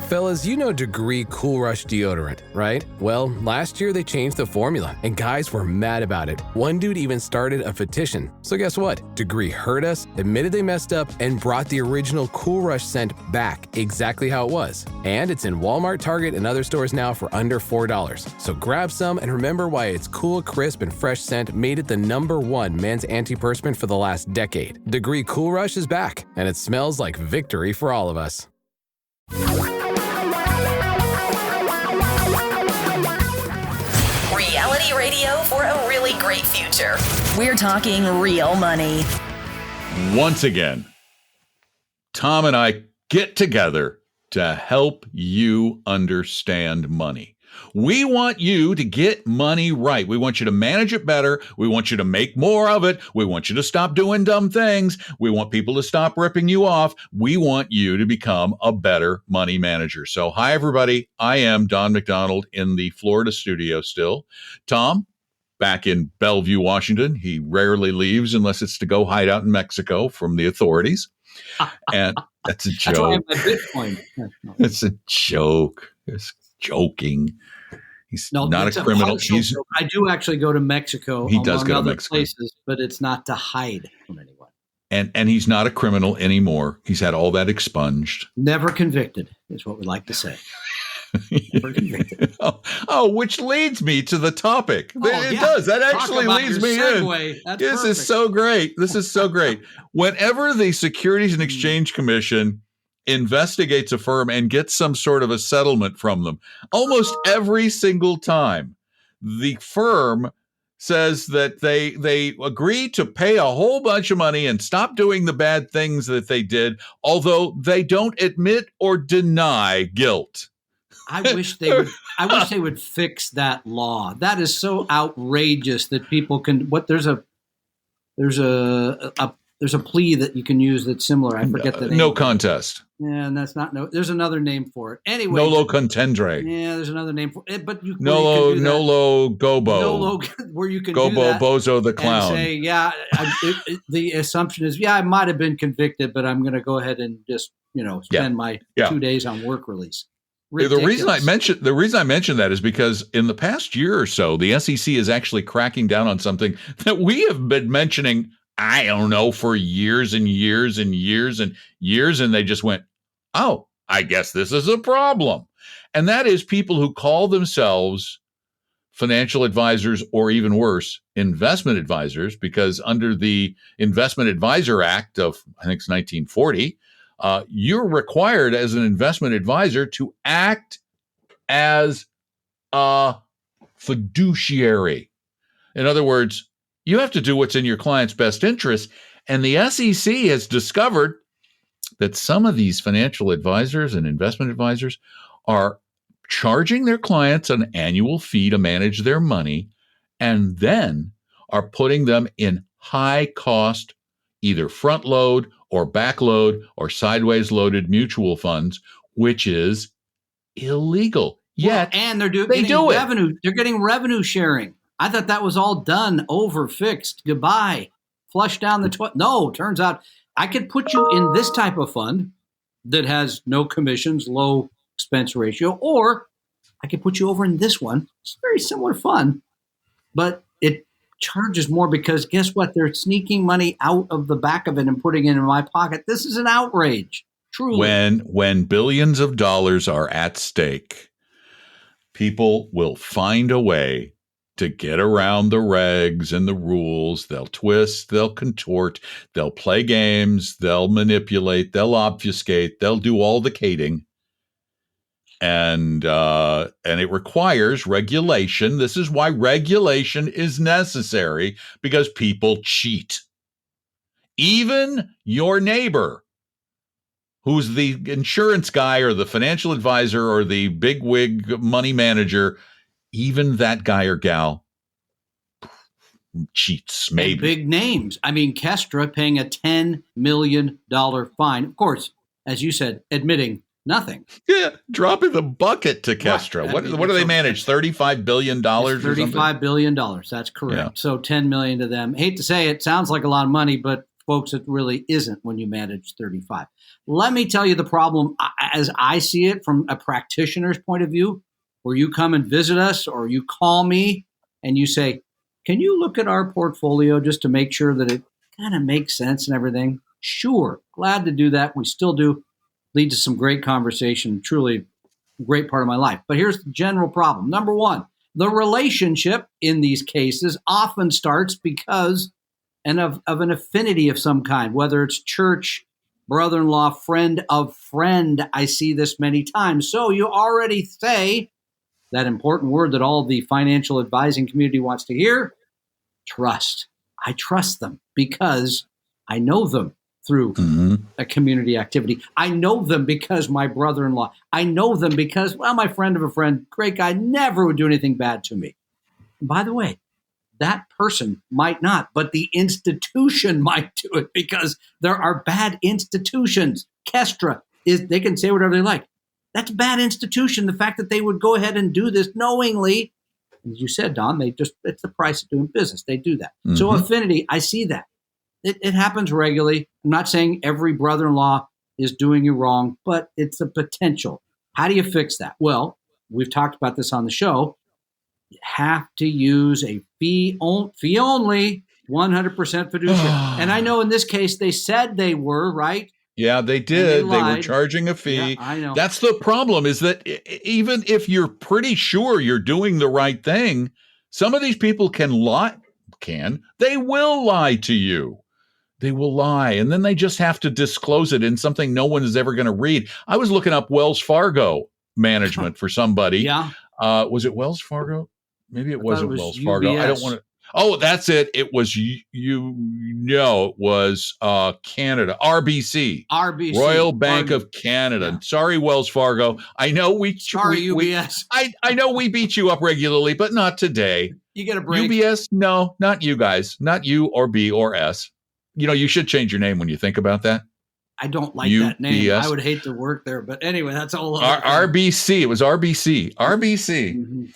Fellas, you know Degree Cool Rush deodorant, right? Well, last year they changed the formula, and guys were mad about it. One dude even started a petition. So guess what? Degree heard us, admitted they messed up, and brought the original Cool Rush scent back exactly how it was. And it's in Walmart, Target, and other stores now for under $4. So grab some and remember why its cool, crisp, and fresh scent made it the #1 men's antiperspirant for the last decade. Degree Cool Rush is back, and it smells like victory for all of us. Reality radio for a really great future. We're talking real money. Once again, Tom and I get together to help you understand money. We want you to get money right. We want you to manage it better. We want you to make more of it. We want you to stop doing dumb things. We want people to stop ripping you off. We want you to become a better money manager. So, hi, everybody. I am Don McDonald in the Florida studio still. Tom, back in Bellevue, Washington. He rarely leaves unless it's to go hide out in Mexico from the authorities. And that's a joke. That's why I have my Bitcoin. It's a joke. It's joking. He's not a criminal. I do actually go to Mexico. He does go to other Mexico. places, but it's not to hide from anyone. And he's not a criminal anymore. He's had all that expunged. Never convicted is what we like to say. Never convicted. Which leads me to the topic. It does. That actually leads me in. This is so great. This is so great. Whenever the Securities and Exchange Commission investigates a firm and gets some sort of a settlement from them, almost every single time, the firm says that they agree to pay a whole bunch of money and stop doing the bad things that they did, although they don't admit or deny guilt. I wish they would fix that law. That is so outrageous that people can. There's a plea that you can use that's similar. I forget the name. No contest. Yeah, and that's not There's another name for it. Anyway, nolo contendere. Yeah, there's another name for it. But nolo gobo. Nolo, where you can gobo do that bozo the clown. And say, yeah. The assumption is, I might have been convicted, but I'm going to go ahead and just spend my 2 days on work release. Ridiculous. The reason I mentioned that is because in the past year or so, the SEC is actually cracking down on something that we have been mentioning, I don't know, for years and years and years and years. And they just went, oh, I guess this is a problem. And that is people who call themselves financial advisors, or even worse, investment advisors, because under the Investment Advisor Act of, I think it's 1940, you're required as an investment advisor to act as a fiduciary. In other words, you have to do what's in your client's best interest. And the SEC has discovered that some of these financial advisors and investment advisors are charging their clients an annual fee to manage their money, and then are putting them in high cost, either front load or back load or sideways loaded mutual funds, which is illegal. Yet, and they're getting revenue. They're getting revenue sharing. I thought that was all done, over, fixed, goodbye, flush down the toilet. No, turns out I could put you in this type of fund that has no commissions, low expense ratio, or I could put you over in this one. It's a very similar fund, but it charges more because guess what? They're sneaking money out of the back of it and putting it in my pocket. This is an outrage, truly. When billions of dollars are at stake, people will find a way to get around the regs and the rules. They'll twist, they'll contort, they'll play games, they'll manipulate, they'll obfuscate, they'll do all the cating. And it requires regulation. This is why regulation is necessary, because people cheat. Even your neighbor, who's the insurance guy or the financial advisor or the bigwig money manager, even that guy or gal cheats, maybe. And big names. I mean, Kestra paying a $10 million fine. Of course, as you said, admitting nothing. Yeah, dropping the bucket to Kestra. Right. What do they manage? $35 billion or something? $35 billion. That's correct. Yeah. So $10 million to them. Hate to say it, sounds like a lot of money, but Folks, it really isn't when you manage 35. Let me tell you the problem as I see it from a practitioner's point of view, where you come and visit us or you call me and you say, can you look at our portfolio just to make sure that it kind of makes sense and everything? Sure. Glad to do that. We still do. Lead to some great conversation. Truly a great part of my life. But here's the general problem. Number one, the relationship in these cases often starts because of an affinity of some kind, whether it's church, brother-in-law, friend of friend. I see this many times. So you already say that important word that all the financial advising community wants to hear, trust. I trust them because I know them through a community activity. I know them because my brother-in-law. I know them because, well, my friend of a friend, great guy, never would do anything bad to me. And by the way, that person might not, but the institution might do it because there are bad institutions. Kestra, they can say whatever they like. That's a bad institution. The fact that they would go ahead and do this knowingly, as you said, Don, it's the price of doing business. They do that. So affinity, I see that. It happens regularly. I'm not saying every brother-in-law is doing you wrong, but it's a potential. How do you fix that? Well, we've talked about this on the show. You have to use a fee only, 100% fiduciary. And I know in this case they said they were, right? Yeah, they did. They were charging a fee. Yeah, I know. That's the problem, is that even if you're pretty sure you're doing the right thing, some of these people they will lie to you. They will lie, and then they just have to disclose it in something no one is ever going to read. I was looking up Wells Fargo management for somebody. Yeah. Was it Wells Fargo? Maybe it wasn't Wells Fargo. UBS. I don't want to. Oh, that's it. It was it was Canada, RBC, Royal Bank of Canada. Yeah. Sorry, Wells Fargo. I know UBS. I know we beat you up regularly, but not today. You get a break. UBS, no, not you guys, not U or B or S. You should change your name when you think about that. I don't like that name. I would hate to work there, but anyway, that's all. RBC. It was RBC. RBC.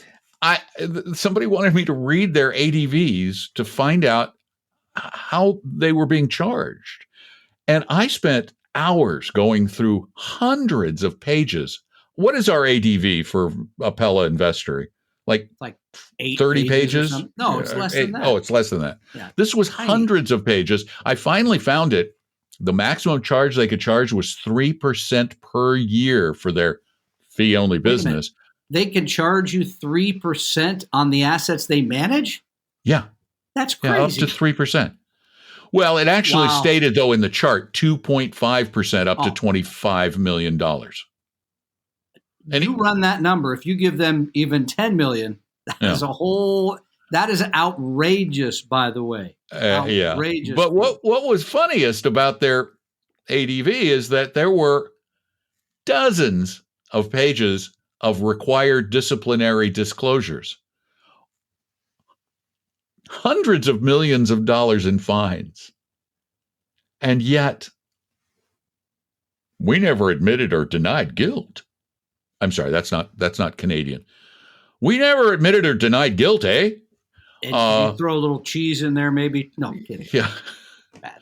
Somebody wanted me to read their ADVs to find out how they were being charged. And I spent hours going through hundreds of pages. What is our ADV for Apella Investory? Like 30 pages? No, it's less than that. Oh, it's less than that. Yeah. This was hundreds of pages. I finally found it. The maximum charge they could charge was 3% per year for their fee-only business. They can charge you 3% on the assets they manage? Yeah. That's crazy. Yeah, up to 3%. Well, it actually stated, though, in the chart, 2.5% up to $25 million. And you run that number. If you give them even $10 million, that is outrageous, by the way. Outrageous. But what was funniest about their ADV is that there were dozens of pages of required disciplinary disclosures, hundreds of millions of dollars in fines. And yet, we never admitted or denied guilt. I'm sorry, that's not Canadian. We never admitted or denied guilt, eh? And you throw a little cheese in there, maybe. No, I'm kidding. Yeah. Bad.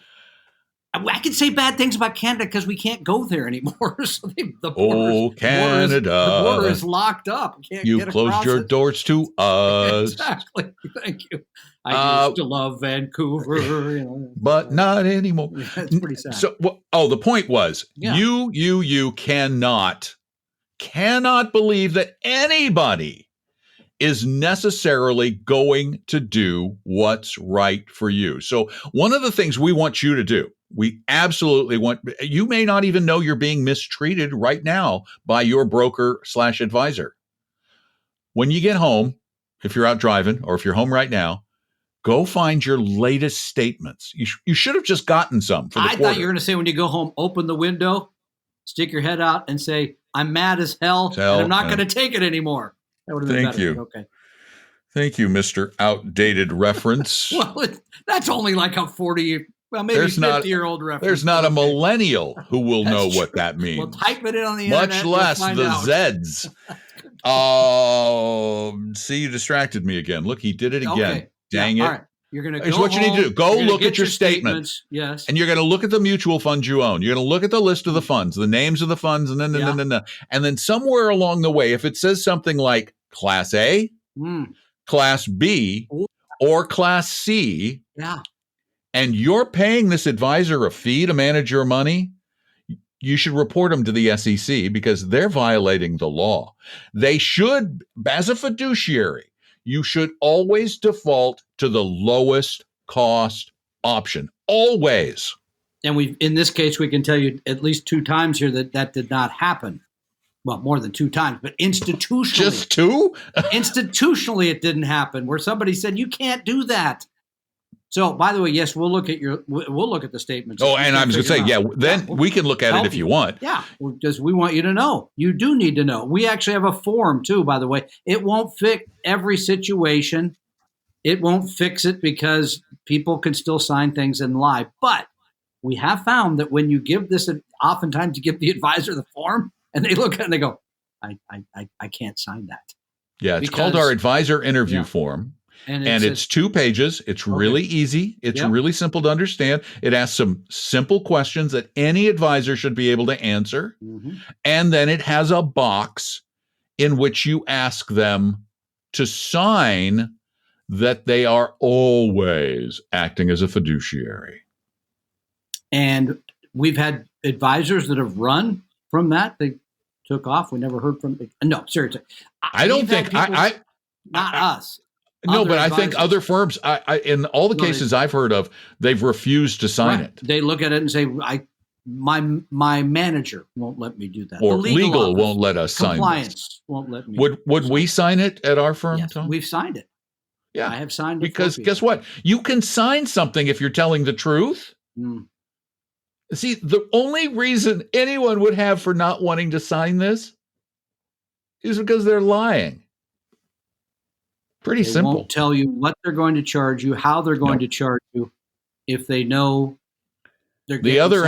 I can say bad things about Canada because we can't go there anymore. So the border is locked up. You've closed your doors to us. Exactly. Thank you. I used to love Vancouver, but not anymore. It's pretty sad. So, the point was, you cannot believe that anybody is necessarily going to do what's right for you. So one of the things we want you to do, we absolutely want, you may not even know you're being mistreated right now by your broker/advisor. When you get home, if you're out driving or if you're home right now, go find your latest statements. You should have just gotten some for the quarter. I thought you were going to say when you go home, open the window, stick your head out and say, I'm mad as hell and I'm not going to take it anymore. That would have been better. You. Okay. Thank you, Mr. Outdated Reference. Well, that's only like a 50-year-old reference. There's not a millennial who will know what that means. Well, type it in on the internet. Much less the Zeds. See, you distracted me again. Look, he did it again. Okay. Dang it. All right. You're going to Here's go what you need to do. Go look at your statements. Yes. And you're going to look at the mutual funds you own. You're going to look at the list of the funds, the names of the funds, and then somewhere along the way, if it says something like Class A, Class B, or Class C, and you're paying this advisor a fee to manage your money, you should report them to the SEC because they're violating the law. They should, as a fiduciary, you should always default to the lowest cost option. Always. And in this case, we can tell you at least 2 times here that did not happen. Well, more than 2 times, but institutionally. Just 2? Institutionally, it didn't happen where somebody said, you can't do that. So, by the way, yes, we'll look at the statements. Oh, and I was going to say, we can look at it if you want. Yeah, because we want you to know. You do need to know. We actually have a form, too, by the way. It won't fit every situation. It won't fix it because people can still sign things and lie. But we have found that when you give this, oftentimes you give the advisor the form, and they look at it and they go, I can't sign that. Yeah, it's called our advisor interview form. And it's 2 pages. It's really easy. It's really simple to understand. It asks some simple questions that any advisor should be able to answer. And then it has a box in which you ask them to sign that they are always acting as a fiduciary. And we've had advisors that have run from that. They took off. We never heard from them. No, seriously. I don't think not us. No, but I think other firms, in all the cases I've heard of, they've refused to sign it. They look at it and say, my manager won't let me do that. Or legal won't let us sign it. Compliance won't let me. Would we sign it at our firm, yes, Tom? We've signed it. Yeah. I have signed it. Because guess what? You can sign something if you're telling the truth. See, the only reason anyone would have for not wanting to sign this is because they're lying. Pretty simple. They won't tell you what they're going to charge you, how they're going to charge you, if they know they're getting the other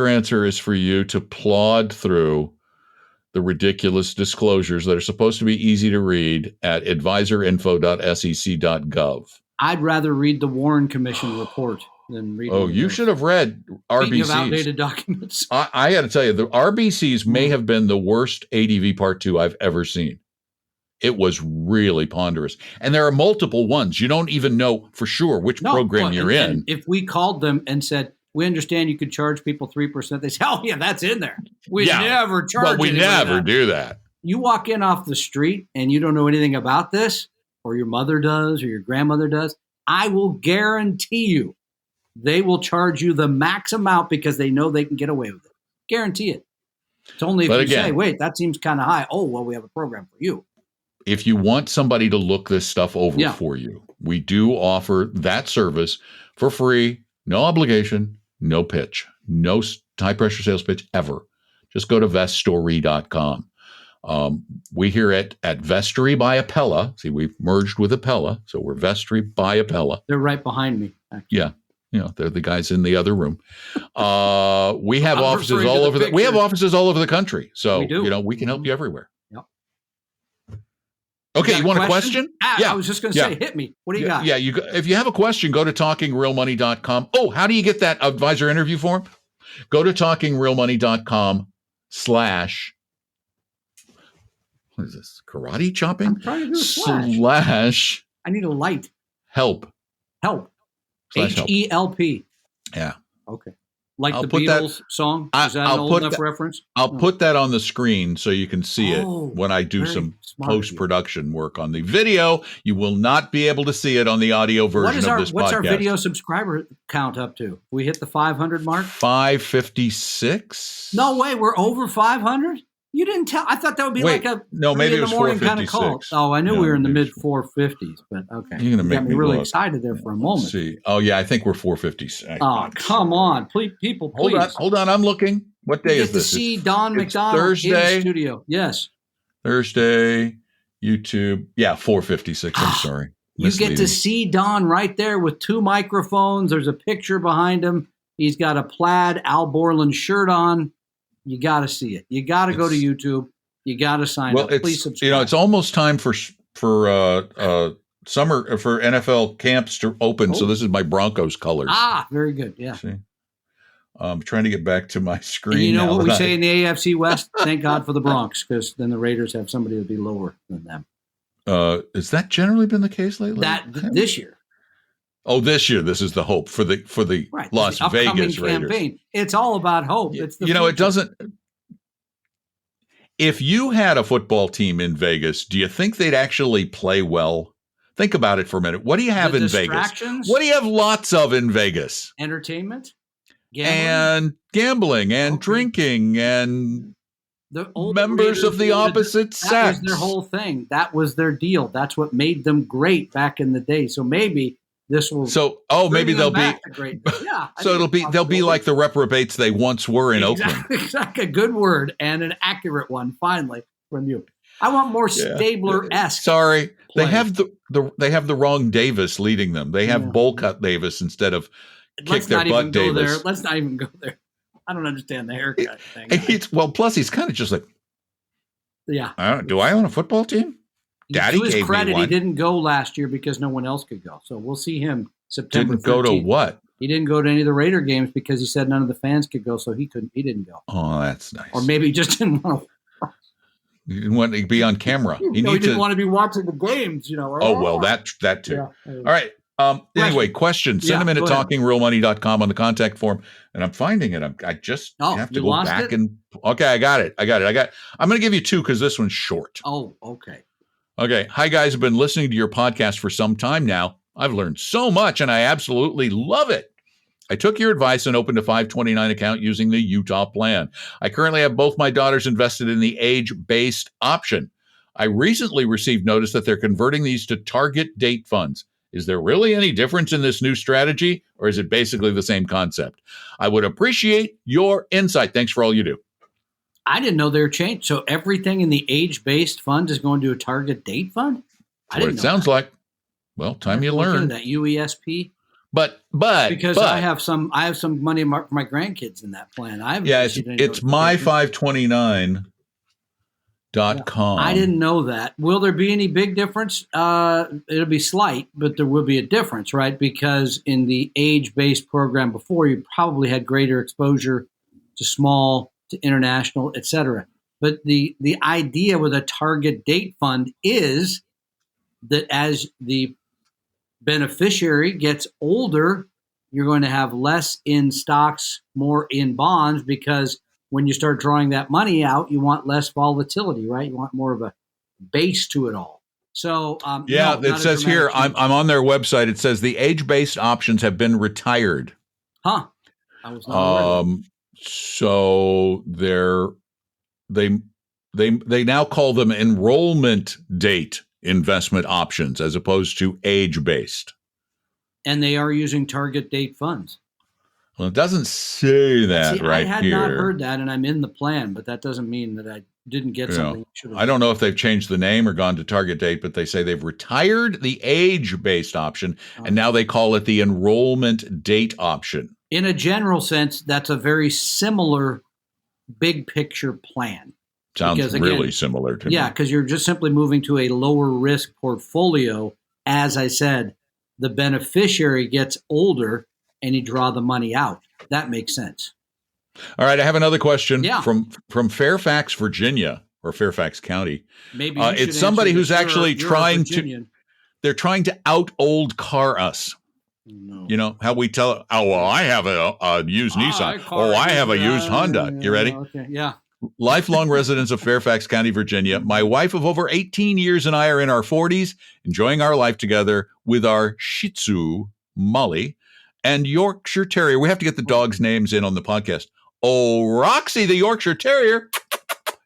answer is for you to plod through the ridiculous disclosures that are supposed to be easy to read at advisorinfo.sec.gov. I'd rather read the Warren Commission report than read. Oh, you should have read RBC's. Outdated documents. I got to tell you, the RBC's may have been the worst ADV Part 2 I've ever seen. It was really ponderous. And there are multiple ones. You don't even know for sure which program you're in. And if we called them and said, we understand you could charge people 3%, they say, oh, yeah, that's in there. We never charge But we never do that. You walk in off the street and you don't know anything about this, or your mother does, or your grandmother does, I will guarantee you they will charge you the max amount because they know they can get away with it. Guarantee it. It's only if you say, wait, that seems kind of high. Oh, well, we have a program for you. If you want somebody to look this stuff over for you, we do offer that service for free, no obligation, no pitch, no high pressure sales pitch ever. Just go to veststory.com. We here at Vestory by Appella, see, we've merged with Appella, so we're Vestory by Appella. They're right behind me. Actually. Yeah. You know, they're the guys in the other room. We have offices all over we have offices all over the country. So, we can help you everywhere. Okay, you want a question? I was just going to say, hit me. What do you got? Yeah, if you have a question, go to talkingrealmoney.com. Oh, how do you get that advisor interview form? Go to talkingrealmoney.com/ what is this? Karate chopping? I'm trying to do a slash. I need a light. Help. Help. HELP. Yeah. Okay. Like the Beatles song? Is that an old enough reference? I'll put that on the screen so you can see it when I do some post-production work on the video. You will not be able to see it on the audio version of this podcast. What's our video subscriber count up to? We hit the 500 mark? 556? No way. We're over 500? You didn't tell. I thought that would be maybe it was 456. Kind of call. Oh, I knew we were in the mid 450s, but okay. You're gonna make me really excited there for a moment. Let's see. Oh yeah, I think we're 456. Oh, come on, please. Hold on. I'm looking. What day is this? To see Don McDonald Thursday. in the studio. Yes. Thursday, YouTube. Yeah, 456. I'm sorry. You get to see Don right there with 2 microphones. There's a picture behind him. He's got a plaid Al Borland shirt on. You got to see it. You got to go to YouTube. You got to sign up. Please subscribe. It's almost time for summer for NFL camps to open. So this is my Broncos colors. Ah, very good. Yeah. See? I'm trying to get back to my screen. And you know now what we say in the AFC West? Thank God for the Bronx, because then the Raiders have somebody to be lower than them. Has that generally been the case lately? This year. Oh, this year, this is the hope for the Right. Las the Vegas campaign. Raiders. It's all about hope. It's the it doesn't. If you had a football team in Vegas, do you think they'd actually play well? Think about it for a minute. What do you have in Vegas? What do you have lots of in Vegas? Entertainment, gambling and drinking and the members of the opposite sex. That was their whole thing. That was their deal. That's what made them great back in the day. So maybe this will. So maybe they'll be great. Yeah. So they'll be like the reprobates they once were in Oakland. Exactly. A good word and an accurate one. Finally from you. I want more Stabler-esque. Sorry, play. They have the wrong Davis leading them. They have bowl cut Davis instead of kick their butt Davis. Let's not even go there. I don't understand the haircut thing. Plus he's kind of just like, yeah. Do I own a football team? Daddy to his gave credit, me one. He didn't go last year because no one else could go. So we'll see him September. Didn't go 13th. to what? He didn't go to any of the Raider games because he said none of the fans could go, so he didn't go. Oh, that's nice. Or maybe he just didn't want to. He didn't want to be on camera. He didn't want to be watching the games, Oh, well, that too. Yeah. All right. Anyway, question. Send them in at talkingrealmoney.com on the contact form. And I'm finding it. I just have to go back and. Okay, I got it. I'm going to give you two because this one's short. Oh, okay. Okay. Hi, guys. I've been listening to your podcast for some time now. I've learned so much and I absolutely love it. I took your advice and opened a 529 account using the Utah plan. I currently have both my daughters invested in the age-based option. I recently received notice that they're converting these to target date funds. Is there really any difference in this new strategy, or is it basically the same concept? I would appreciate your insight. Thanks for all you do. I didn't know they were changed. So everything in the age-based fund is going to a target date fund? That's what it sounds like. Well, time you learn. That UESP. But I have some money for my grandkids in that plan. It's my529.com. I didn't know that. Will there be any big difference? It'll be slight, but there will be a difference, right? Because in the age-based program before, you probably had greater exposure to small, to international, et cetera. But the idea with a target date fund is that as the beneficiary gets older, you're going to have less in stocks, more in bonds, because when you start drawing that money out, you want less volatility, right? You want more of a base to it all. So it says here, I'm on their website. It says the age-based options have been retired. Huh? I was not aware. So they now call them enrollment date investment options as opposed to age-based. And they are using target date funds. Well, it doesn't say that here. I had not heard that, and I'm in the plan, but that doesn't mean that I didn't get something. I don't know if they've changed the name or gone to target date, but they say they've retired the age-based option, and now they call it the enrollment date option. In a general sense, that's a very similar big picture plan. Sounds really similar to me. Yeah, because you're just simply moving to a lower risk portfolio. As I said, the beneficiary gets older and you draw the money out. That makes sense. All right, I have another question from Fairfax, Virginia, or Fairfax County. Maybe it's somebody who's actually trying to. They're trying to out old car us. No. You know how we tell. Oh well, I have a used Nissan. I have a used Honda. You ready? Okay. Yeah. Lifelong residents of Fairfax County, Virginia. My wife of over 18 years and I are in our 40s, enjoying our life together with our Shih Tzu, Molly, and Yorkshire Terrier. We have to get the dogs' names in on the podcast. Oh, Roxy, the Yorkshire Terrier.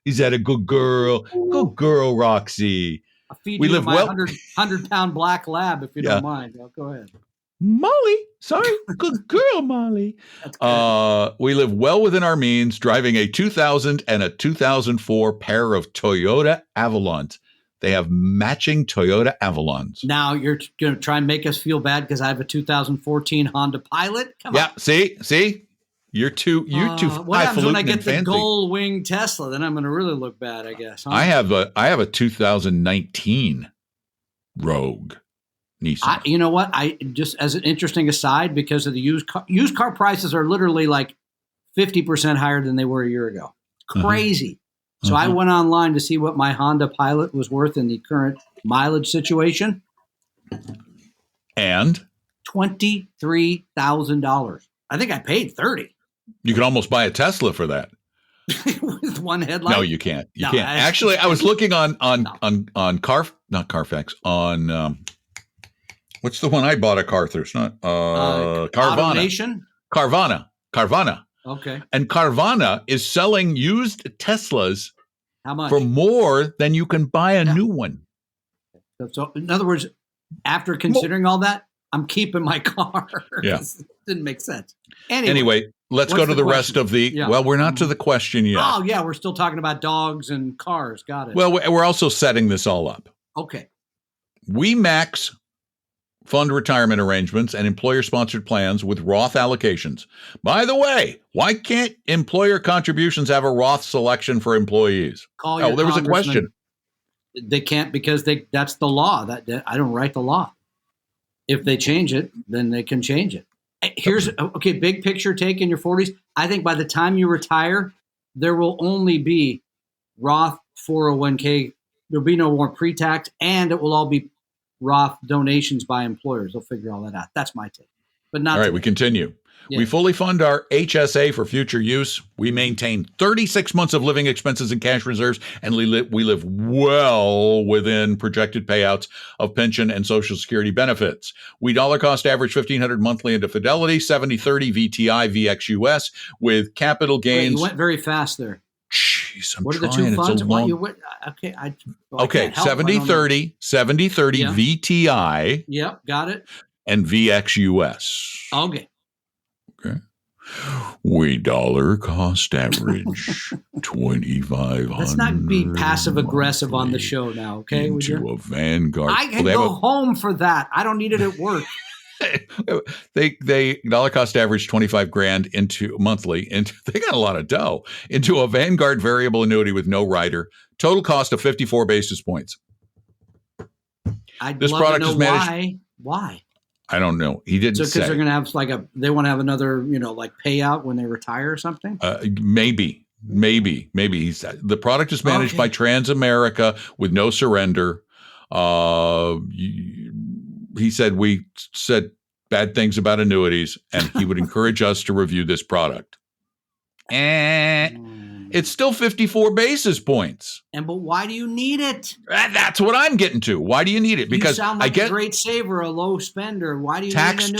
Is that a good girl? Good girl, Roxy. I'll feed you my 100-pound black lab if you don't mind. Go ahead. Molly. Sorry. Good girl, Molly. We live well within our means, driving a 2000 and a 2004 pair of Toyota Avalons. They have matching Toyota Avalons. Now you're going to try and make us feel bad because I have a 2014 Honda Pilot? Come on. See? You're too what happens when I get the Gull Wing Tesla? Then I'm going to really look bad, I guess. Huh? I have a 2019 Rogue. Nissan. You know what? I just, as an interesting aside, because of the used car prices are literally like 50% higher than they were a year ago. Crazy. So I went online to see what my Honda Pilot was worth in the current mileage situation. And $23,000. I think I paid $30,000 you can almost buy a Tesla for that. with one headlight. No, you can't. You No, can't. Actually, I was looking on not Carfax, on what's the one I bought a car through? It's not Carvana. Carvana. Okay. And Carvana is selling used Teslas How much? for more than you can buy a new one. So in other words, after considering all that, I'm keeping my car. Yeah. Didn't make sense. Anyway, let's go to the rest of the, well, we're not to the question yet. Oh, yeah. We're still talking about dogs and cars. Got it. Well, we're also setting this all up. Okay. We max fund retirement arrangements and employer-sponsored plans with Roth allocations. By the way, why can't employer contributions have a Roth selection for employees? Call there was a question. They can't because that's the law. That I don't write the law. If they change it, then they can change it. Here's big picture take in your 40s. I think by the time you retire, there will only be Roth 401k. There'll be no more pre-tax, and it will all be Roth donations by employers. They'll figure all that out. That's my take. But not all right. today. We continue. Yeah. We fully fund our HSA for future use. We maintain 36 months of living expenses and cash reserves, and we live well within projected payouts of pension and Social Security benefits. We dollar cost average $1,500 monthly into Fidelity, 70/30 VTI VXUS with capital gains. Wait, you went very fast there. Jeez, I'm what are trying. the two funds? It's a long... Okay, 70/30 VTI. Yep, got it. And VXUS. Okay. We dollar cost average $2,500. Let's not be passive aggressive on the show now, okay? Into a Vanguard. I can go home for that. I don't need it at work. They dollar cost average $25,000 into monthly. They got a lot of dough into a Vanguard variable annuity with no rider. Total cost of 54 basis points. This product is managed. Why? I don't know. He didn't say. Because they're going to have they want to have another, payout when they retire or something? Maybe. The product is managed by Transamerica with no surrender. He said we said bad things about annuities, and he would encourage us to review this product. It's still 54 basis points. But why do you need it? That's what I'm getting to. Why do you need it? Because you sound like a great saver, a low spender. Why do you need annuity?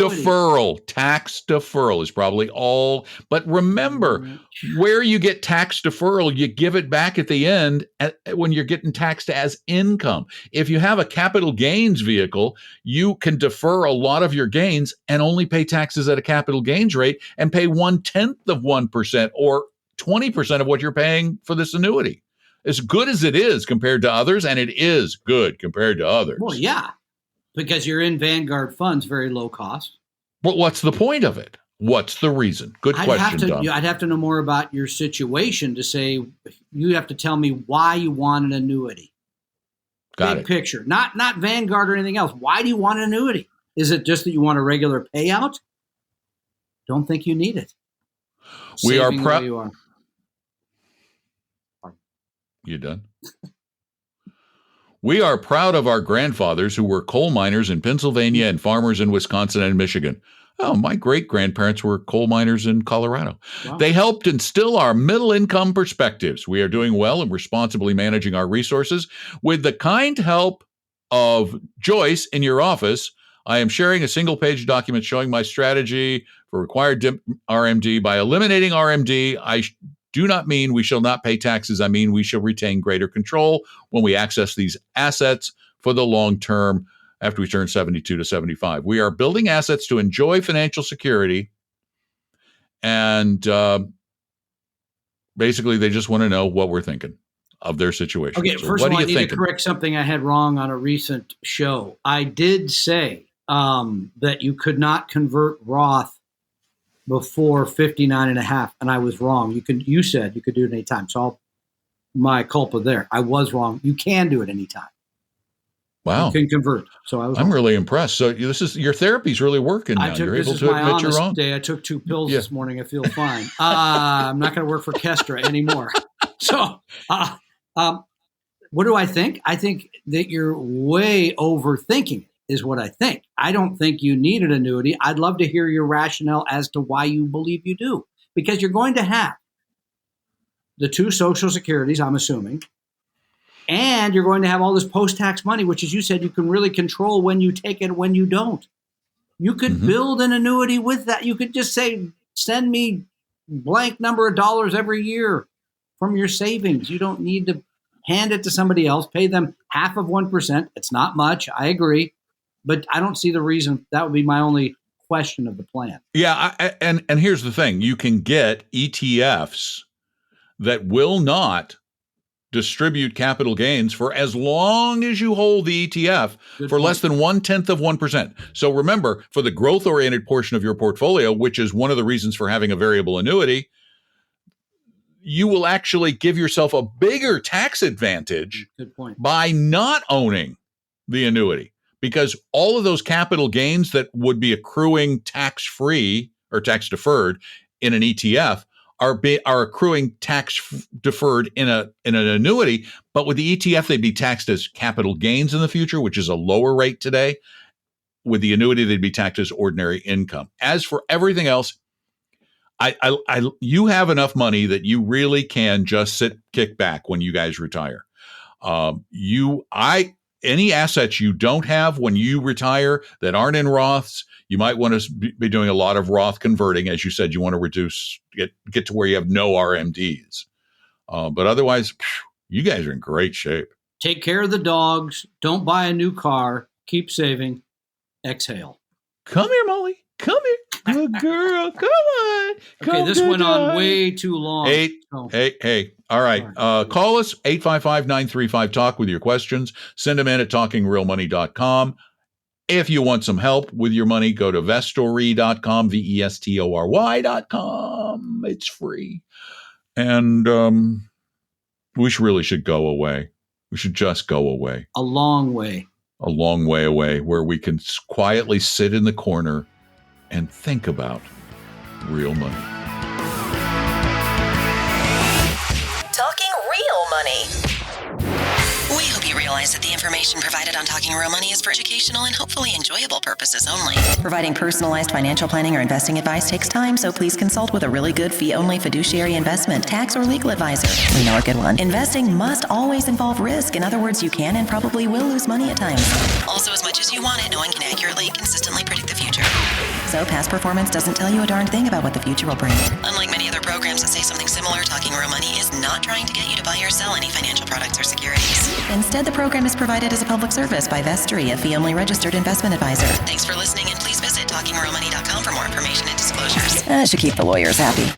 Tax deferral is probably all. But remember, where you get tax deferral, you give it back at the end when you're getting taxed as income. If you have a capital gains vehicle, you can defer a lot of your gains and only pay taxes at a capital gains rate and pay 0.1% or 20% of what you're paying for this annuity. As good as it is compared to others, and it is good compared to others. Well, yeah, because you're in Vanguard funds, very low cost. But what's the point of it? What's the reason? Good question, Don. I'd have to know more about your situation to say, you have to tell me why you want an annuity. Got Big picture, not Vanguard or anything else. Why do you want an annuity? Is it just that you want a regular payout? Don't think you need it. We are proud. You done? We are proud of our grandfathers who were coal miners in Pennsylvania and farmers in Wisconsin and Michigan. Oh, my great-grandparents were coal miners in Colorado. Wow. They helped instill our middle-income perspectives. We are doing well and responsibly managing our resources. With the kind help of Joyce in your office, I am sharing a single-page document showing my strategy for required RMD. By eliminating RMD, I do not mean we shall not pay taxes. I mean we shall retain greater control when we access these assets for the long term after we turn 72 to 75. We are building assets to enjoy financial security. And basically, they just want to know what we're thinking of their situation. Okay, so first of all, I need to correct something I had wrong on a recent show. I did say that you could not convert Roth before 59.5, and I was wrong. You said you could do it anytime. So my culpa there. I was wrong. You can do it anytime. Wow. You can convert. So I'm really impressed. So your therapy's really working now. You're able to admit you're wrong. Day. I took 2 pills this morning. I feel fine. I'm not going to work for Kestra anymore. So, what do I think? I think that you're way overthinking it, is what I think. I don't think you need an annuity. I'd love to hear your rationale as to why you believe you do, because you're going to have the 2 Social Securities, I'm assuming, and you're going to have all this post-tax money, which, as you said, you can really control when you take it, when you don't. You could build an annuity with that. You could just say, send me blank number of dollars every year from your savings. You don't need to hand it to somebody else, pay them half of 1%. It's not much. I agree. But I don't see the reason. That would be my only question of the plan. Yeah. And here's the thing. You can get ETFs that will not distribute capital gains for as long as you hold the ETF for less than 1/10 of 1%. So remember, for the growth-oriented portion of your portfolio, which is one of the reasons for having a variable annuity, you will actually give yourself a bigger tax advantage by not owning the annuity, because all of those capital gains that would be accruing tax-free or tax-deferred in an ETF are accruing tax-deferred in an annuity. But with the ETF, they'd be taxed as capital gains in the future, which is a lower rate today. With the annuity, they'd be taxed as ordinary income. As for everything else, you have enough money that you really can just kick back when you guys retire. Any assets you don't have when you retire that aren't in Roths, you might want to be doing a lot of Roth converting. As you said, you want to get to where you have no RMDs. But otherwise, you guys are in great shape. Take care of the dogs. Don't buy a new car. Keep saving. Exhale. Come here, Molly. Come here. Good girl. Come on. Okay, this went on way too long. Hey. All right. Call us, 855-935-TALK with your questions. Send them in at talkingrealmoney.com. If you want some help with your money, go to vestory.com, vestory.com. It's free. And we should go away. We should just go away. A long way. A long way away, where we can quietly sit in the corner and think about real money. Talking real money. We hope you realize that the information provided on Talking Real Money is for educational and hopefully enjoyable purposes only. Providing personalized financial planning or investing advice takes time, so please consult with a really good fee-only fiduciary investment, tax, or legal advisor. We know a good one. Investing must always involve risk. In other words, you can and probably will lose money at times. Also, as much as you want it, no one can accurately, consistently predict the future. So past performance doesn't tell you a darn thing about what the future will bring. Unlike many other programs that say something similar, Talking Real Money is not trying to get you to buy or sell any financial products or securities. Instead, the program is provided as a public service by Vestory, a fee-only registered investment advisor. Thanks for listening, and please visit talkingrealmoney.com for more information and disclosures. That should keep the lawyers happy.